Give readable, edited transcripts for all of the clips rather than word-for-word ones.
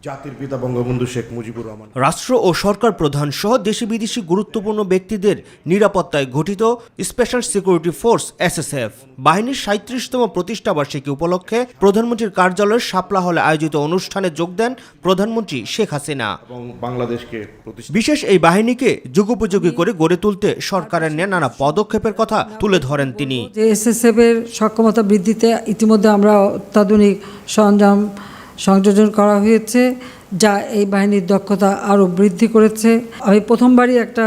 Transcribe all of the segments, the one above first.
জাতির পিতা বঙ্গবন্ধু শেখ মুজিবুর রহমান। রাষ্ট্র ও সরকার প্রধান সহ দেশি বিদেশি গুরুত্বপূর্ণ ব্যক্তিদের নিরাপত্তায় গঠিত স্পেশাল সিকিউরিটি ফোর্স এসএসএফ বাহিনীর ৩৭তম প্রতিষ্ঠাবার্ষিকী উপলক্ষে প্রধানমন্ত্রীর কার্যালয়ের শাপলা হলে আয়োজিত অনুষ্ঠানে যোগ দেন প্রধানমন্ত্রী শেখ হাসিনা। এবং বাংলাদেশকে বিশেষ এই বাহিনীকে যুগোপযোগী করে গড়ে তুলতে সরকারের নেয়া নানা পদক্ষেপের কথা তুলে ধরেন তিনি। এসএসএফ এর সক্ষমতা বৃদ্ধিতে ইতিমধ্যে আমরা অত্যাধুনিক সরঞ্জাম সংযোজন করা হয়েছে, যা এই বাহিনীর দক্ষতা আরও বৃদ্ধি করেছে। আমি প্রথমবারই একটা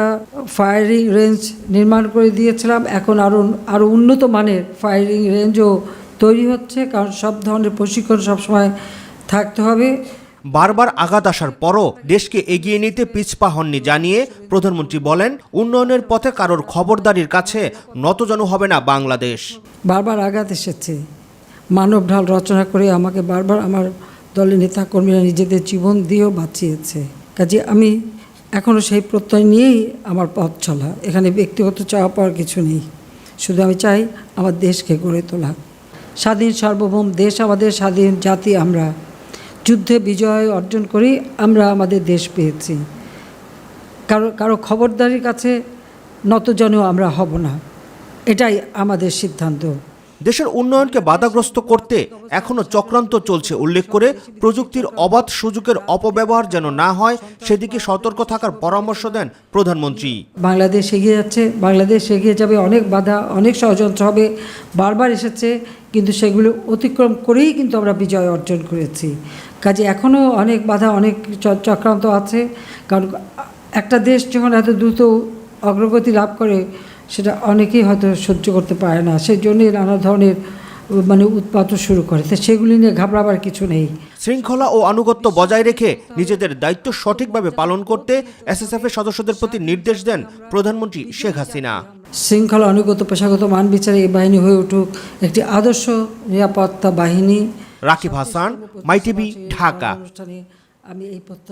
ফায়ারিং রেঞ্জ নির্মাণ করে দিয়েছিলাম, এখন আরও উন্নত মানের ফায়ারিং রেঞ্জও তৈরি হচ্ছে, কারণ সব ধরনের প্রশিক্ষণ সবসময় থাকতে হবে। বারবার আঘাত আসার পরও দেশকে এগিয়ে নিতে পিছপা হননি জানিয়ে প্রধানমন্ত্রী বলেন, উন্নয়নের পথে কারোর খবরদারির কাছে নতজানু হবে না বাংলাদেশ। বারবার আঘাত এসেছে, মানব ঢাল রচনা করে আমাকে বারবার আমার দলের নেতাকর্মীরা নিজেদের জীবন দিয়েও বাঁচিয়েছে। কাজে আমি এখনও সেই প্রত্যয় নিয়েই আমার পথ চলা। এখানে ব্যক্তিগত চাওয়া পাওয়ার কিছু নেই, শুধু আমি চাই আমার দেশকে গড়ে তোলা। স্বাধীন সার্বভৌম দেশ আমাদের, স্বাধীন জাতি আমরা। যুদ্ধে বিজয় অর্জন করি আমরা আমাদের দেশ পেয়েছি। কারো খবরদারির কাছে নতজানু আমরা হব না, এটাই আমাদের সিদ্ধান্ত। দেশের উন্নয়নকে বাধাগ্রস্ত করতে এখনো চক্রান্ত চলছে উল্লেখ করে প্রযুক্তির অবাধ সুযোগের অপব্যবহার যেন না হয় সেদিকে সতর্ক থাকার পরামর্শ দেন প্রধানমন্ত্রী। বাংলাদেশ এগিয়ে যাচ্ছে, বাংলাদেশ এগিয়ে যাবে, অনেক বাধা অনেক ষড়যন্ত্র হবে, বারবার এসেছে, কিন্তু সেগুলো অতিক্রম করেই কিন্তু আমরা বিজয় অর্জন করেছি। কাজে এখনও অনেক বাধা অনেক চক্রান্ত আছে, কারণ একটা দেশ যখন এত দ্রুত অগ্রগতি লাভ করে সেটা অনেকেই হয়তো সহ্য করতে পারে না, সেই জন্যই নানা ধরনের উৎপাত শুরু করে। তো সেগুলি নিয়ে ঘাবড়াবার কিছু নেই। শৃঙ্খলা ও আনুগত্য বজায় রেখে নিজেদের দায়িত্ব সঠিকভাবে পালন করতে এসএসএফ এর সদস্যদের প্রতি নির্দেশ দেন প্রধানমন্ত্রী শেখ হাসিনা। শৃঙ্খলা, আনুগত্য, পেশাগত মান বিচারে এই বাহিনী হয়ে উঠুক একটি আদর্শ নিরাপত্তা বাহিনী। রাকিব হাসান, মাই টিভি, ঢাকা। আমি এই প্রত্যাশা